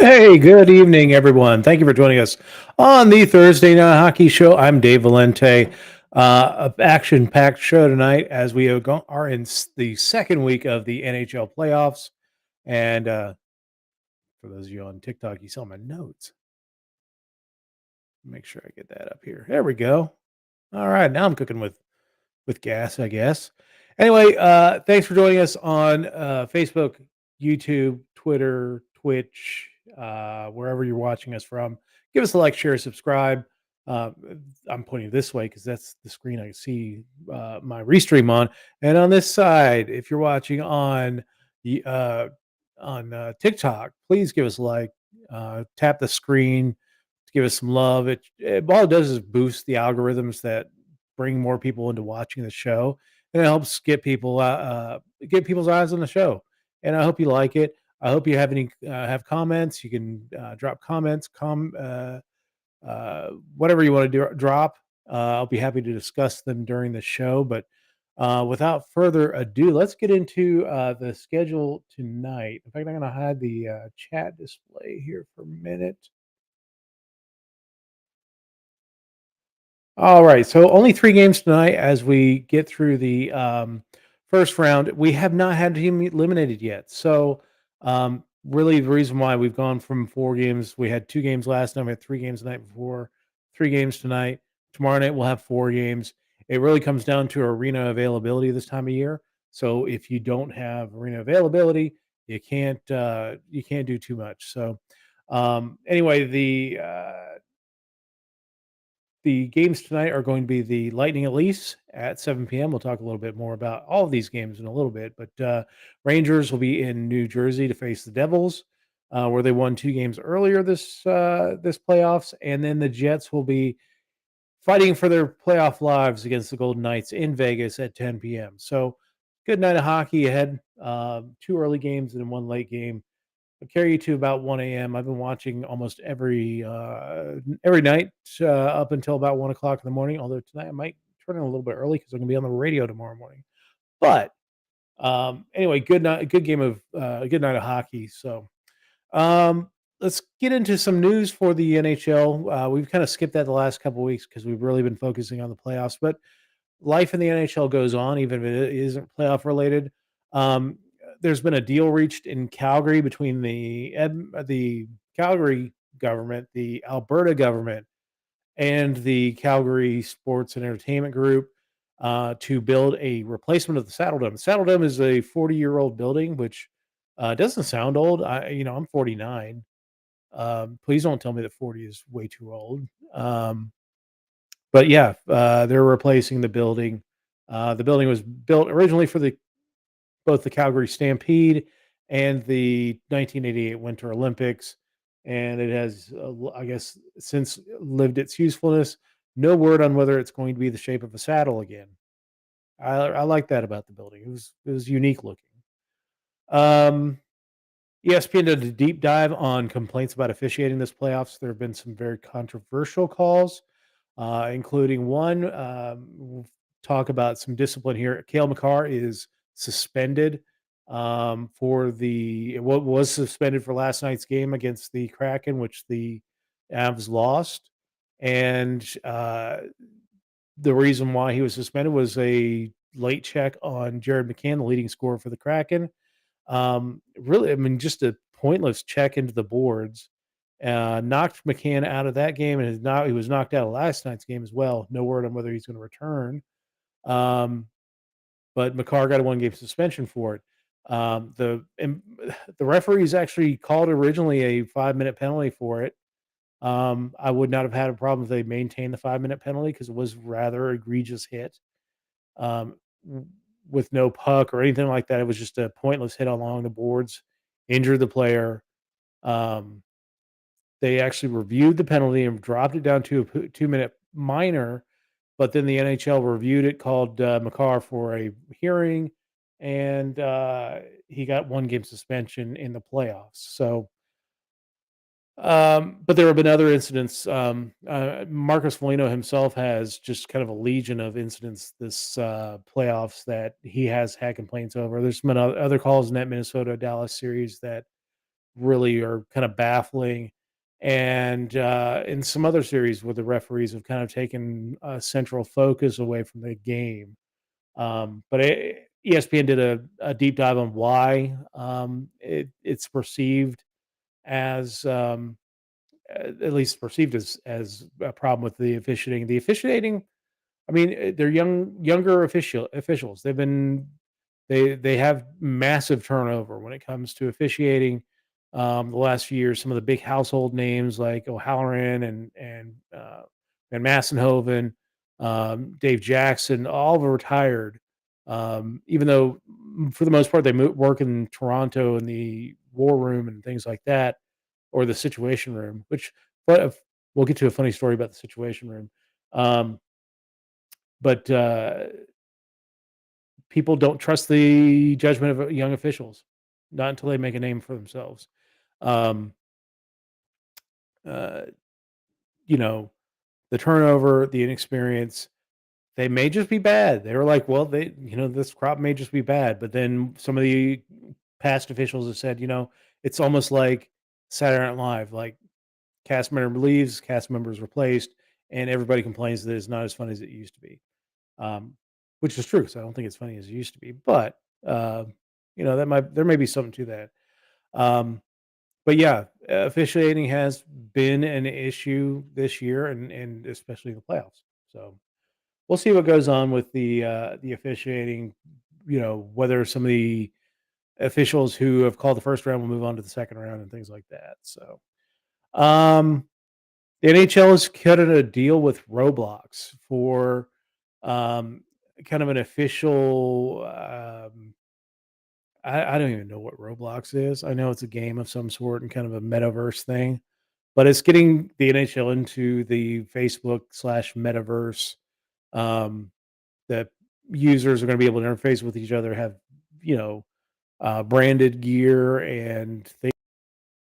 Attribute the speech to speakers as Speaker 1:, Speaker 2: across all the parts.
Speaker 1: Hey, good evening, everyone. Thank you for joining us on the Thursday Night Hockey Show. I'm Dave Valente. A action-packed show tonight as we are in the second week of the NHL playoffs. And for those of you on TikTok, you saw my notes. Make sure I get that up here. There we go. All right, now I'm cooking with gas, I guess. Anyway, thanks for joining us on Facebook, YouTube, Twitter, Twitch, wherever you're watching us from. Give us a like, share, subscribe. Uh, I'm pointing this way because that's the screen I see my restream on. And on this side, if you're watching the, uh, on TikTok, please give us a like. Tap the screen to give us some love. All it does is boost the algorithms that bring more people into watching the show, and it helps get people's eyes on the show. And I hope you like it. I hope you have comments. You can drop comments, whatever you want to drop. I'll be happy to discuss them during the show. But without further ado, let's get into the schedule tonight. In fact, I'm going to hide the chat display here for a minute. All right, so only 3 games tonight as we get through the, first round. We have not had a team eliminated yet, so, really the reason why we've gone from 4 games, we had 2 games last night, we had 3 games the night before, 3 games tonight. Tomorrow night, we'll have 4 games. It really comes down to arena availability this time of year, so if you don't have arena availability, you can't do too much, so, anyway, the games tonight are going to be the Lightning Elise at 7 p.m. We'll talk a little bit more about all of these games in a little bit, but Rangers will be in New Jersey to face the Devils, where they won 2 games earlier this playoffs, and then the Jets will be fighting for their playoff lives against the Golden Knights in Vegas at 10 p.m. So, good night of hockey ahead. 2 early games and 1 late game. I'll carry you to about 1 a.m. I've been watching almost every night up until about 1 o'clock in the morning. Although tonight I might turn in a little bit early because I'm going to be on the radio tomorrow morning. But anyway, good night of hockey. So um, let's get into some news for the NHL. We've kind of skipped that the last couple of weeks because we've really been focusing on the playoffs. But life in the NHL goes on, even if it isn't playoff related. Um, there's been a deal reached in Calgary between the Calgary government, the Alberta government, and the Calgary Sports and Entertainment Group to build a replacement of the Saddle Dome. The Saddle Dome is a 40-year-old building, which doesn't sound old. I'm 49. Please don't tell me that 40 is way too old. But yeah, they're replacing the building. The building was built originally for both the Calgary Stampede and the 1988 Winter Olympics, and it has, I guess, since lived its usefulness. No word on whether it's going to be the shape of a saddle again. I like that about the building. It was unique looking. Um, ESPN did a deep dive on complaints about officiating this playoffs. There have been some very controversial calls, including one. We'll talk about some discipline here. Kale McCarr is suspended for what was suspended for last night's game against the Kraken, which the Avs lost, and the reason why he was suspended was a late check on Jared McCann, the leading scorer for the Kraken. Really, I mean, just a pointless check into the boards. Knocked McCann out of that game, and he was knocked out of last night's game as well. No word on whether he's going to return. Um, but McCarr got a 1 game suspension for it. The referees actually called originally a 5-minute penalty for it. I would not have had a problem if they maintained the 5-minute penalty because it was rather egregious hit. Um, with no puck or anything like that. It was just a pointless hit along the boards, injured the player. Um, they actually reviewed the penalty and dropped it down to a 2-minute minor, but then the NHL reviewed it, called McCarr for a hearing, and he got 1 game suspension in the playoffs. So but there have been other incidents. Marcus Foligno himself has just kind of a legion of incidents this playoffs that he has had complaints over. There's been other calls in that Minnesota Dallas series that really are kind of baffling. And in some other series where the referees have kind of taken a central focus away from the game. ESPN did a deep dive on why it's perceived as at least perceived as a problem with the officiating. The officiating, I mean, they're younger officials. They have massive turnover when it comes to officiating. The last few years, some of the big household names like O'Halloran and Massenhoven, Dave Jackson, all have retired. Even though, for the most part, they work in Toronto in the war room and things like that, or the Situation Room. But we'll get to a funny story about the Situation Room. Um, but people don't trust the judgment of young officials, not until they make a name for themselves. Um, uh, you know, the turnover, the inexperience, they may just be bad. They were like, well, this crop may just be bad. But then some of the past officials have said, it's almost like Saturday Night Live, like cast member leaves, cast member is replaced, and everybody complains that it's not as funny as it used to be. um, which is true because I don't think it's funny as it used to be. But uh, there may be something to that. Um, but yeah, officiating has been an issue this year, and especially in the playoffs. So we'll see what goes on with the officiating. Whether some of the officials who have called the first round will move on to the second round and things like that. So um, the NHL has cut a deal with Roblox for um, kind of an official. I don't even know what Roblox is. I know it's a game of some sort and kind of a metaverse thing, but it's getting the NHL into the Facebook slash metaverse. Um, that users are going to be able to interface with each other, have you know branded gear, and they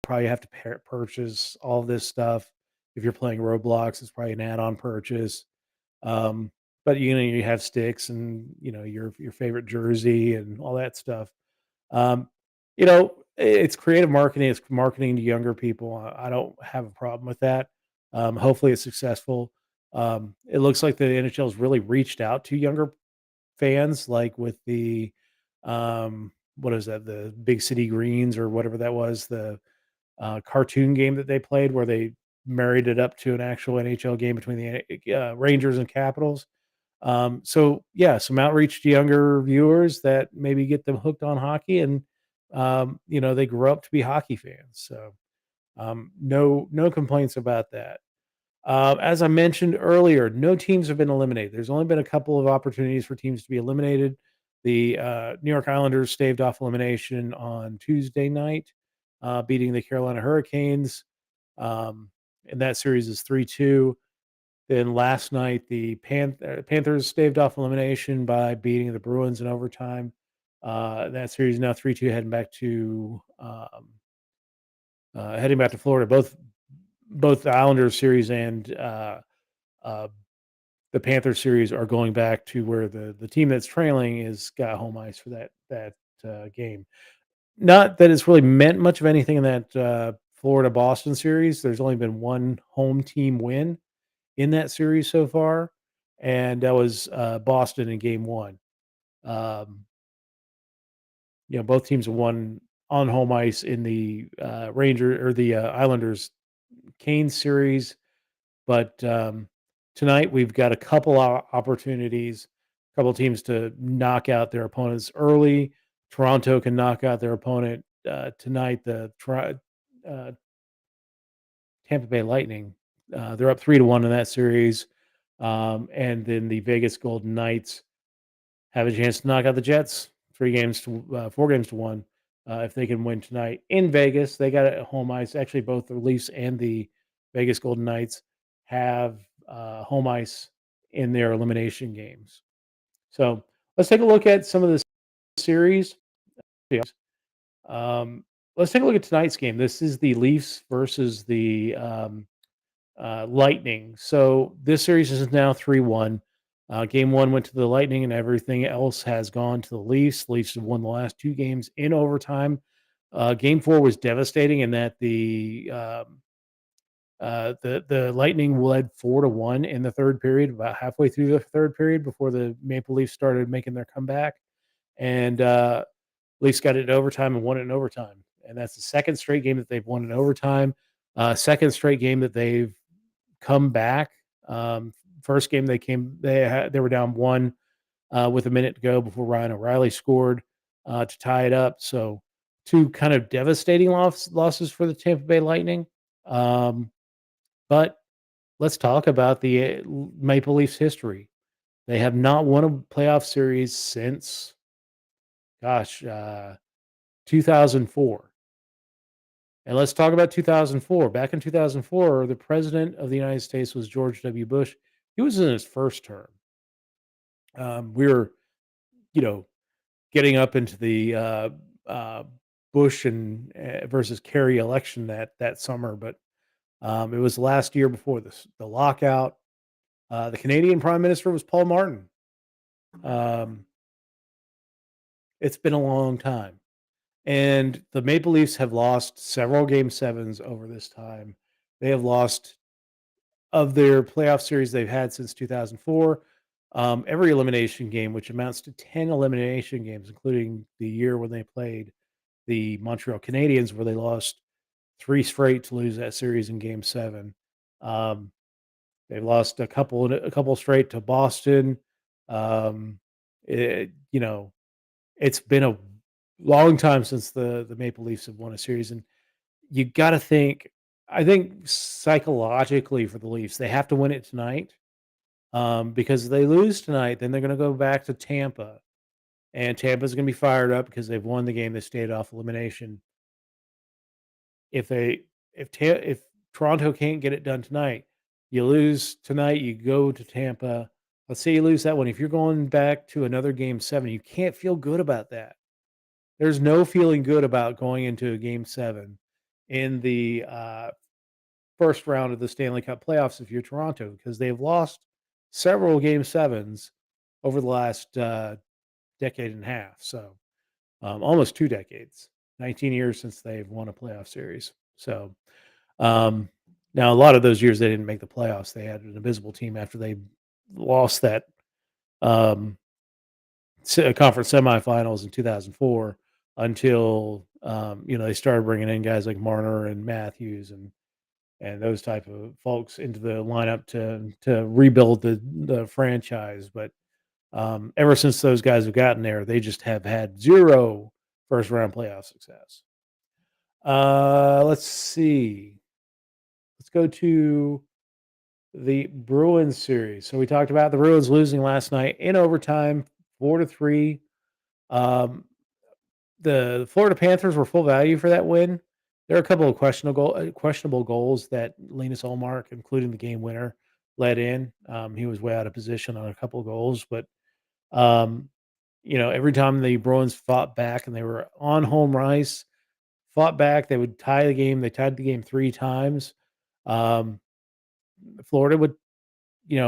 Speaker 1: probably have to purchase all this stuff. If you're playing Roblox, it's probably an add-on purchase. Um, but you have sticks and your favorite jersey and all that stuff. Um, it's creative marketing. It's marketing to younger people. I don't have a problem with that. Hopefully, it's successful. It looks like the NHL has really reached out to younger fans, like with the what is that? The Big City Greens or whatever that was. The cartoon game that they played, where they married it up to an actual NHL game between the Rangers and Capitals. So yeah, some outreach to younger viewers that maybe get them hooked on hockey, and they grow up to be hockey fans. So no complaints about that. As I mentioned earlier, no teams have been eliminated. There's only been a couple of opportunities for teams to be eliminated. The New York Islanders staved off elimination on Tuesday night, beating the Carolina Hurricanes. Um, and that series is 3-2. Then last night, the Panthers staved off elimination by beating the Bruins in overtime. That series is now 3-2, heading back to Florida. Both the Islanders series and uh, the Panthers series are going back to where the team that's trailing is got home ice for that game. Not that it's really meant much of anything in that Florida Boston series. There's only been one home team win in that series so far, and that was Boston in Game One. Um, both teams have won on home ice in the Ranger or the Islanders Canes series, but tonight we've got a couple opportunities, a couple teams to knock out their opponents early. Toronto can knock out their opponent tonight. Uh, Tampa Bay Lightning, they're up 3-1 in that series. And then the Vegas Golden Knights have a chance to knock out the Jets 4 games to 1. If they can win tonight in Vegas, they got it at home ice. Actually, both the Leafs and the Vegas Golden Knights have home ice in their elimination games. So let's take a look at some of the series. Um, let's take a look at tonight's game. This is the Leafs versus the Lightning. So this series is now 3-1. Game one went to the Lightning, and everything else has gone to the Leafs. Leafs have won the last two games in overtime. Game 4 was devastating in that the Lightning led 4-1 in the third period, about halfway through the third period before the Maple Leafs started making their comeback, and, Leafs got it in overtime and won it in overtime, and that's the second straight game that they've won in overtime, second straight game that they've come back. First game they were down 1, with a minute to go before Ryan O'Reilly scored, to tie it up, so 2 kind of devastating losses for the Tampa Bay Lightning, um, but let's talk about the Maple Leafs history. They have not won a playoff series since, gosh, 2004. And let's talk about 2004. Back in 2004, the president of the United States was George W. Bush. He was in his first term. We were, you know, getting up into the uh, Bush and versus Kerry election that summer, but it was the last year before the lockout. The Canadian Prime Minister was Paul Martin. Um, it's been a long time. And the Maple Leafs have lost several game sevens over this time. They have lost of their playoff series they've had since 2004. Every elimination game, which amounts to 10 elimination games, including the year when they played the Montreal Canadiens, where they lost three straight to lose that series in game seven. Um, they've lost a couple straight to Boston. Um, you know, it's been a long time since the Maple Leafs have won a series, and you gotta think I think psychologically for the Leafs, they have to win it tonight, because if they lose tonight, then they're gonna go back to Tampa, and Tampa's gonna be fired up because they've won the game, they stayed off elimination. If they if Toronto can't get it done tonight, you lose tonight, you go to Tampa. Let's say you lose that one. If you're going back to another game 7, you can't feel good about that. There's no feeling good about going into a game 7 in the, first round of the Stanley Cup playoffs if you're Toronto, because they've lost several game 7s over the last, decade and a half, so, almost 2 decades, 19 years since they've won a playoff series. So, um, now a lot of those years they didn't make the playoffs. They had an abysmal team after they lost that, um conference semifinals in 2004 until they started bringing in guys like Marner and Matthews and those type of folks into the lineup to rebuild the franchise. But ever since those guys have gotten there, they just have had zero first round playoff success. Let's see. Let's go to the Bruins series. So we talked about the Bruins losing last night in overtime, 4-3. Um, The Florida Panthers were full value for that win. There are a couple of questionable goals that Linus Ullmark, including the game winner, let in. He was way out of position on a couple of goals, but um, every time the Bruins fought back and they were on home ice, fought back, they would tie the game. They tied the game 3 times. Um, Florida would,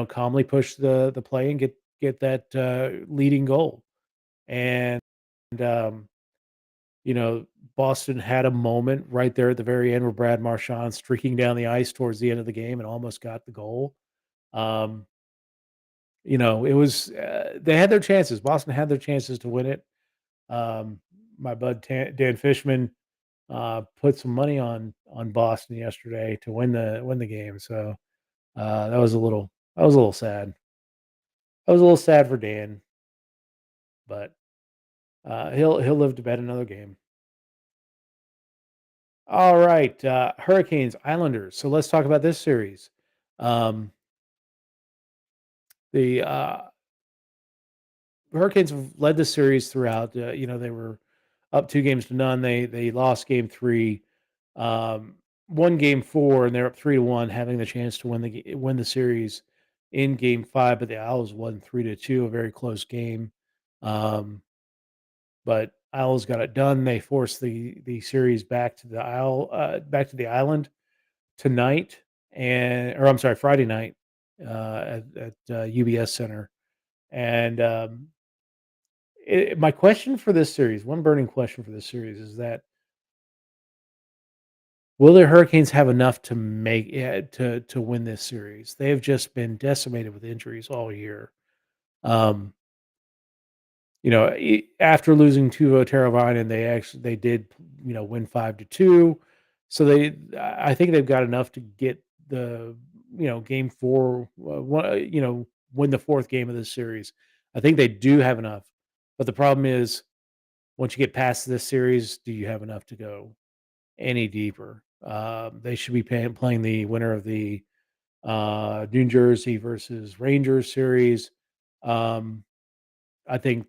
Speaker 1: calmly push the play and get that leading goal. And um, You know, Boston had a moment right there at the very end where Brad Marchand streaking down the ice towards the end of the game and almost got the goal. Um, it was they had their chances. Boston had their chances to win it. My bud Dan Fishman put some money on Boston yesterday to win the game. So that was a little sad. I was a little sad for Dan, but he'll live to bet another game. All right, Hurricanes, Islanders. So let's talk about this series. Um, the Hurricanes have led the series throughout. They were up 2 games to none. They lost game three, um, won game four, and they're up 3-1, having the chance to win the series in game five. But the Owls won 3-2, a very close game. Um, but Owls got it done. They forced the series back to the island tonight, or I'm sorry, Friday night, at UBS Center. And my question for this series, one burning question for this series, is that Will the Hurricanes have enough to make to win this series? They have just been decimated with injuries all year. Um, after losing to Teravainen, they did, win 5-2. So I think they've got enough to get the, game 4, win the 4th game of this series. I think they do have enough, but the problem is once you get past this series, do you have enough to go any deeper? They should be playing the winner of the New Jersey versus Rangers series. Um, I think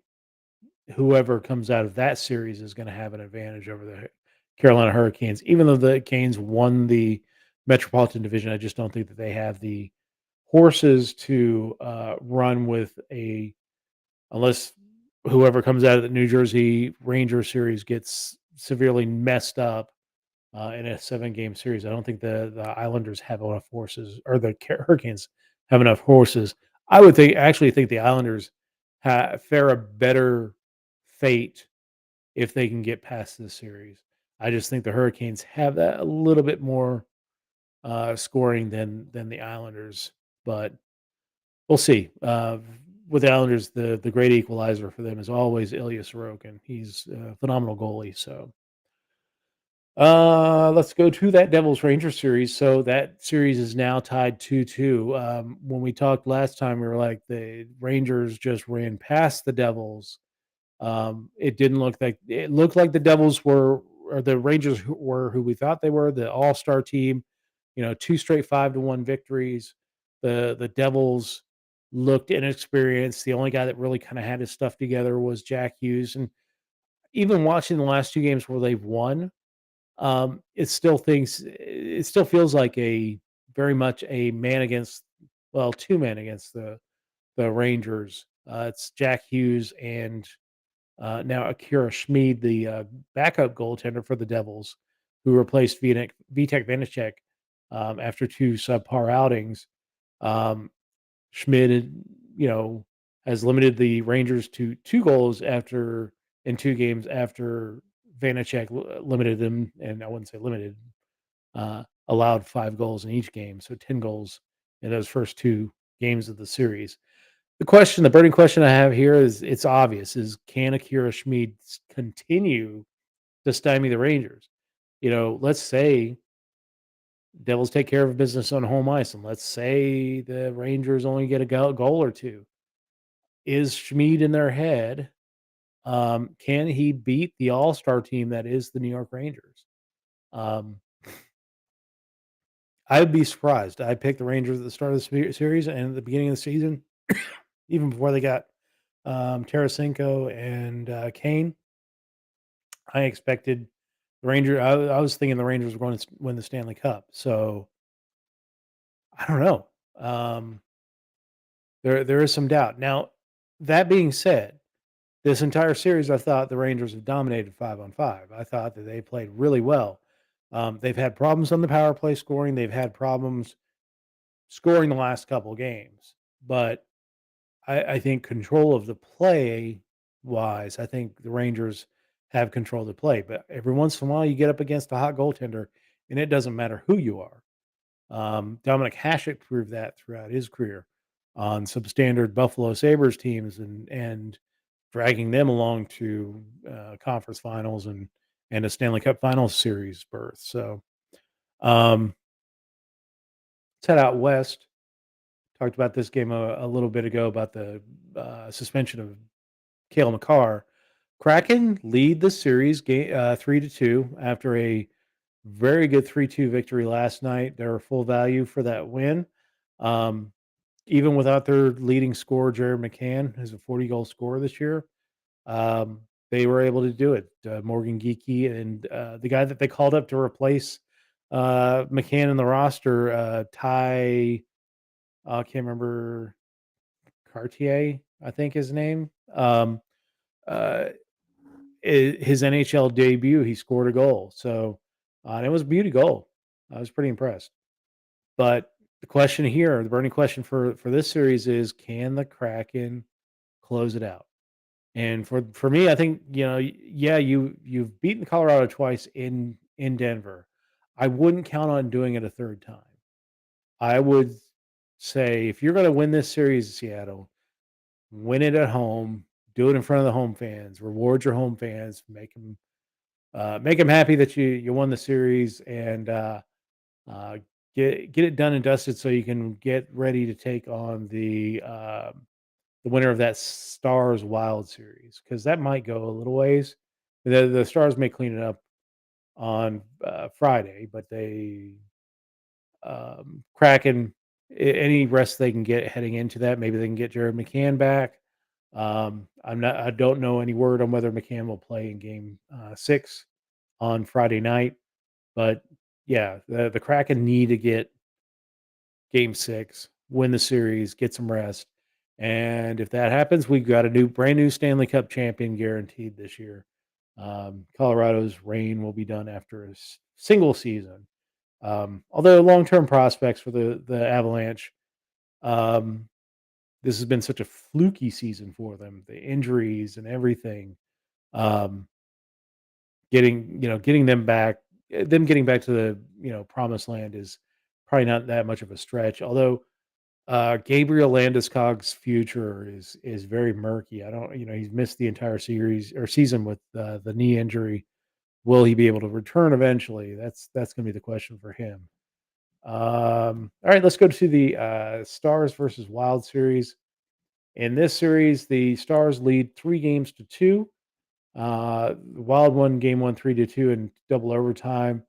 Speaker 1: whoever comes out of that series is going to have an advantage over the Carolina Hurricanes. Even though the Canes won the Metropolitan Division, I just don't think that they have the horses to run with unless whoever comes out of the New Jersey Ranger series gets severely messed up in a 7-game series. I don't think the Islanders have enough horses, or the Hurricanes have enough horses. I would actually think the Islanders fare a better fate if they can get past this series. I just think the Hurricanes have that a little bit more scoring than the Islanders, but we'll see. With the Islanders, the great equalizer for them is always Ilya Sorokin. He's a phenomenal goalie. So let's go to that Devils Rangers series. So that series is now tied 2-2. When we talked last time, we were like the Rangers just ran past the Devils. It looked like the Devils were, or the Rangers were who we thought they were, the all-star team, 2 straight 5-1 victories. The Devils looked inexperienced. The only guy that really kind of had his stuff together was Jack Hughes. And even watching the last 2 games where they've won, it still feels like a very much a man against, well, 2 men against the Rangers. It's Jack Hughes and now Akira Schmid, the backup goaltender for the Devils, who replaced Vitek Vanacek after 2 subpar outings. Um, Schmid, you know, has limited the Rangers to 2 goals in 2 games after Vanacek limited them, and I wouldn't say limited, allowed 5 goals in each game, so 10 goals in those first 2 games of the series. The burning question I have here is it's obvious, is can Akira Schmid continue to stymie the Rangers? Let's say Devils take care of business on home ice, and let's say the Rangers only get a goal or 2. Is Schmid in their head? Can he beat the all-star team that is the New York Rangers? Um, I would be surprised. I picked the Rangers at the start of the series and at the beginning of the season, even before they got Tarasenko and Kane. I expected I was thinking the Rangers were going to win the Stanley Cup. So I don't know. There is some doubt. Now, that being said, this entire series, I thought the Rangers have dominated 5-on-5. I thought that they played really well. They've had problems on the power play scoring. They've had problems scoring the last couple games, but I think control of the play wise, I think the Rangers have control of the play. But every once in a while, you get up against a hot goaltender, and it doesn't matter who you are. Dominic Hasek proved that throughout his career on some standard Buffalo Sabres teams, and dragging them along to conference finals and a Stanley Cup Finals series berth. So um, let's head out west. Talked about this game a little bit ago about the suspension of Cale Makar. Kraken lead the series 3-2 after a very good 3-2 victory last night. They're full value for that win. Um, Even without their leading scorer, Jared McCann, who's a 40-goal scorer this year, they were able to do it. Morgan Geeky and the guy that they called up to replace McCann in the roster, Ty, I can't remember, Cartier, I think his name. Uh, his NHL debut, he scored a goal. So and it was a beauty goal. I was pretty impressed. But the question here, the burning question for this series is, can the Kraken close it out? And for me, I think, yeah, you've beaten Colorado twice in Denver. I wouldn't count on doing it a third time. I would say if you're going to win this series, Seattle, win it at home, do it in front of the home fans, reward your home fans, make them happy that you won the series, and uh, get it done and dusted so you can get ready to take on the winner of that Stars Wild series because that might go a little ways. The Stars may clean it up on Friday, but Kraken any rest they can get heading into that. Maybe they can get Jared McCann back. I don't know any word on whether McCann will play in Game 6 on Friday night, but yeah, the Kraken need to get Game 6, win the series, get some rest, and if that happens, we've got a brand new Stanley Cup champion guaranteed this year. Colorado's reign will be done after a single season. Although long-term prospects for the Avalanche, um, this has been such a fluky season for them. The injuries and everything, um, getting them getting back to the promised land is probably not that much of a stretch. Although Gabriel Landeskog's future is very murky. I don't, he's missed the entire series or season with the knee injury. Will he be able to return eventually? That's going to be the question for him. All right, let's go to the Stars versus Wild series. In this series, the Stars lead 3 games to 2. The Wild won game one 3-2 in double overtime.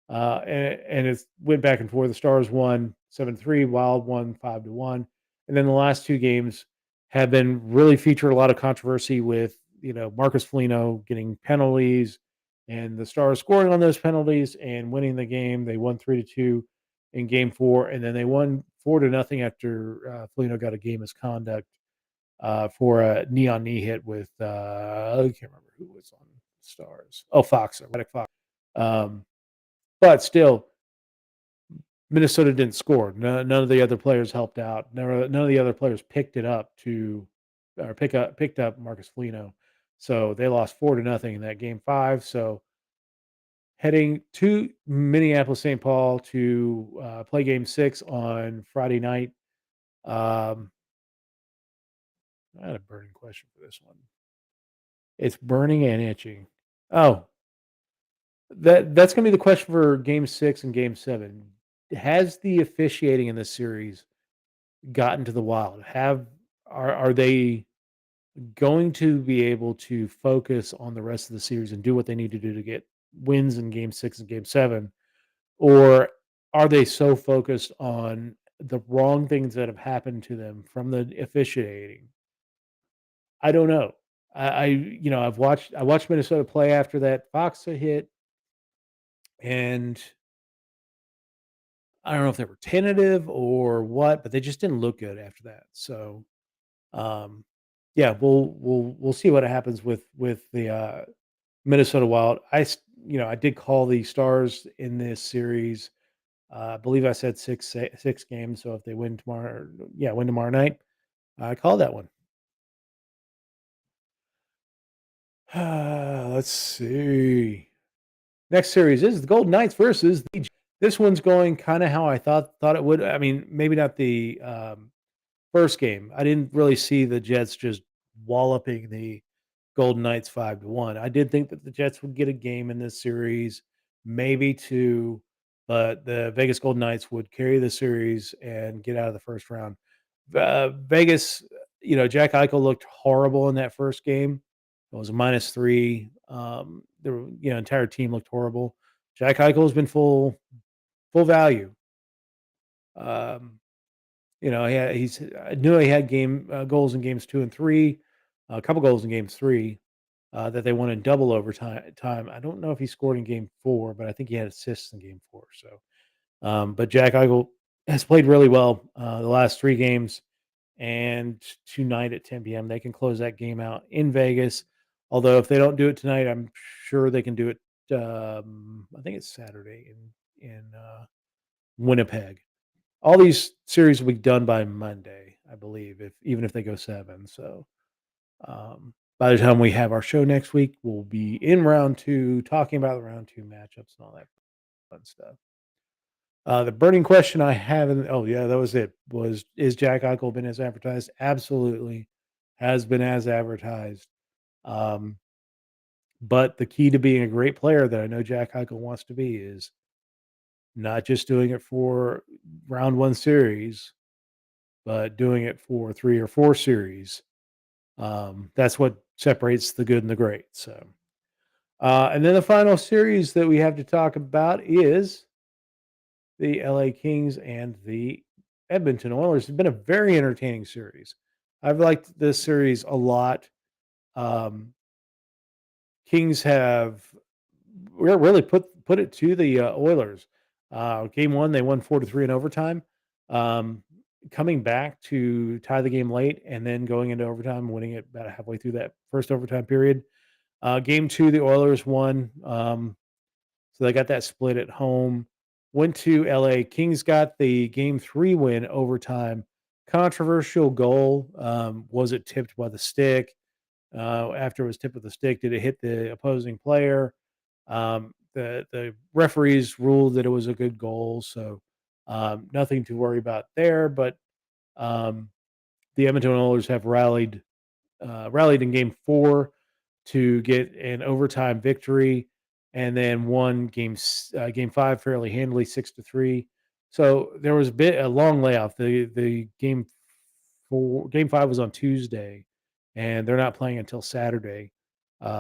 Speaker 1: And it went back and forth. The Stars won 7-3, Wild won 5-1. And then the last 2 games have been really featured a lot of controversy with, Marcus Foligno getting penalties and the Stars scoring on those penalties and winning the game. They won 3-2 in game 4, and then they won 4-0 after Foligno got a game misconduct for a knee on knee hit with I can't remember who was on Stars. Oh, Fox, Reddick Fox. Um, but still, Minnesota didn't score. None of the other players helped out. None of the other players picked it up to or picked up Marcus Foligno. So they lost 4-0 in that game 5. So heading to Minneapolis St. Paul to play game 6 on Friday night. Um, I had a burning question for this one. It's burning and itching. Oh, that's gonna be the question for game 6 and game 7. Has the officiating in this series gotten to the Wild? Are they going to be able to focus on the rest of the series and do what they need to do to get wins in game 6 and game 7? Or are they so focused on the wrong things that have happened to them from the officiating? I don't know. I watched Minnesota play after that Fox hit, and I don't know if they were tentative or what, but they just didn't look good after that. So, um, yeah, we'll see what happens with the Minnesota Wild. I did call the Stars in this series. I believe I said 6 games. So if they win tomorrow, yeah, win tomorrow night, I call that one. Let's see. Next series is the Golden Knights versus the. This one's going kind of how I thought it would. I mean, maybe not the first game. I didn't really see the Jets just walloping the Golden Knights 5-1. I did think that the Jets would get a game in this series, maybe 2, but the Vegas Golden Knights would carry the series and get out of the first round. Vegas, Jack Eichel looked horrible in that first game. It was a -3. The entire team looked horrible. Jack Eichel has been full value. Um, I knew he had game goals in games 2 and 3, a couple goals in games 3 that they won in double overtime. I don't know if he scored in game 4, but I think he had assists in game 4. So, but Jack Eichel has played really well the last 3 games, and tonight at 10 p.m. they can close that game out in Vegas. Although if they don't do it tonight, I'm sure they can do it. I think it's Saturday in Winnipeg. All these series will be done by Monday, I believe, if even if they go 7. So, by the time we have our show next week, we'll be in round 2, talking about the round 2 matchups and all that. fun stuff. The burning question I have in oh, yeah, that was it, was, is Jack Eichel been as advertised? Absolutely, has been as advertised. Um, but the key to being a great player that I know Jack Eichel wants to be is not just doing it for round 1 series, but doing it for 3 or 4 series. That's what separates the good and the great, so, and then the final series that we have to talk about is the LA Kings and the Edmonton Oilers. It's been a very entertaining series. I've liked this series a lot. Um, Kings have really put it to the Oilers. Game one, they won 4-3 in overtime. Um, Coming back to tie the game late and then going into overtime, winning it about halfway through that first overtime period. Game two, the Oilers won. So they got that split at home. Went to LA. Kings got the game three win overtime. Controversial goal. Was it tipped by the stick? After it was tipped with the stick, did it hit the opposing player? The referees ruled that it was a good goal, so nothing to worry about there. But um, the Edmonton Oilers have rallied in game four to get an overtime victory, and then won game five fairly handily 6-3. So there was a long layoff. The game five was on Tuesday, and they're not playing until Saturday.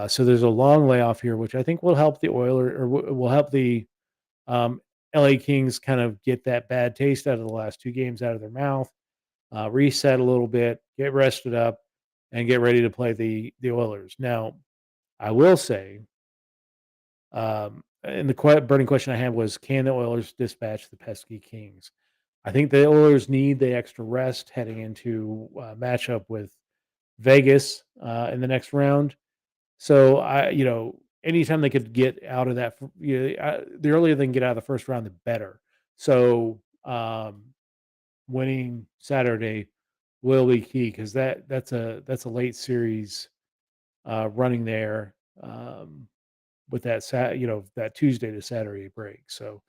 Speaker 1: So there's a long layoff here, which I think will help the Oiler or will help the um, LA Kings kind of get that bad taste out of the last two games out of their mouth, reset a little bit, get rested up, and get ready to play the Oilers. Now, I will say, and the burning question I had was, can the Oilers dispatch the pesky Kings? I think the Oilers need the extra rest heading into matchup with Vegas in the next round. So anytime they could get out of that, the earlier they can get out of the first round, the better. So winning Saturday will be key because that's a late series running there with that Tuesday to Saturday break. So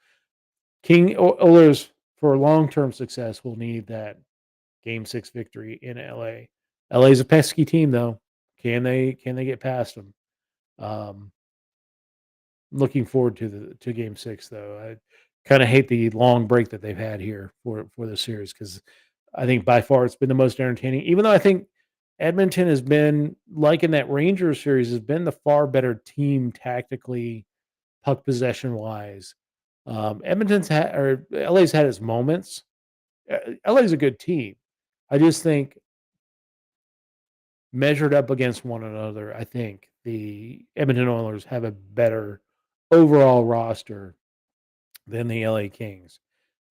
Speaker 1: Oilers for long term success will need that Game Six victory in LA. LA is a pesky team though. Can they get past them? Um, Looking forward to Game Six though. I kind of hate the long break that they've had here for the series because I think by far it's been the most entertaining. Even though I think Edmonton has been, like in that Rangers series, has been the far better team tactically, puck possession wise. LA's had its moments. LA's a good team. I just think measured up against one another, I think the Edmonton Oilers have a better overall roster than the LA Kings,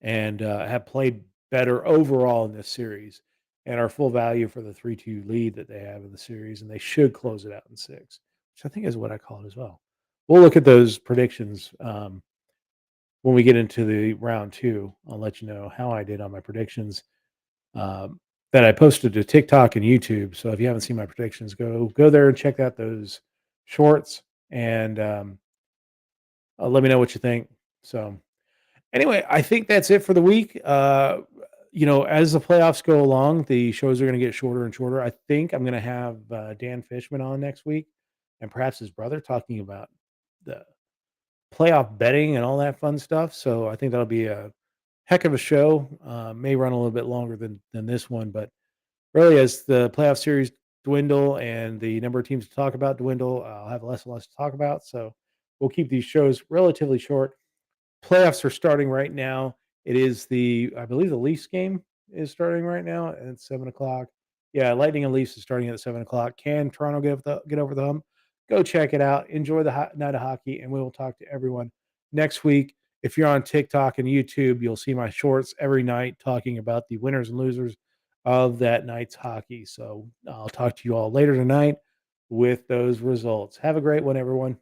Speaker 1: and have played better overall in this series, and are full value for the 3-2 lead that they have in the series, and they should close it out in six, which I think is what I call it as well. We'll look at those predictions when we get into the round two. I'll let you know how I did on my predictions um, that I posted to TikTok and YouTube. So if you haven't seen my predictions, go there and check out those shorts and let me know what you think. So anyway, I think that's it for the week. As the playoffs go along, the shows are going to get shorter and shorter. I think I'm going to have Dan Fishman on next week, and perhaps his brother, talking about the playoff betting and all that fun stuff. So I think that'll be a heck of a show. May run a little bit longer than this one, but really, as the playoff series dwindle and the number of teams to talk about dwindle, I'll have less and less to talk about. So we'll keep these shows relatively short. Playoffs are starting right now. It is I believe the Leafs game is starting right now at 7 o'clock. Yeah, Lightning and Leafs is starting at 7 o'clock. Can Toronto get over the hump? Go check it out. Enjoy the night of hockey, and we will talk to everyone next week. If you're on TikTok and YouTube, you'll see my shorts every night talking about the winners and losers of that night's hockey. So I'll talk to you all later tonight with those results. Have a great one, everyone.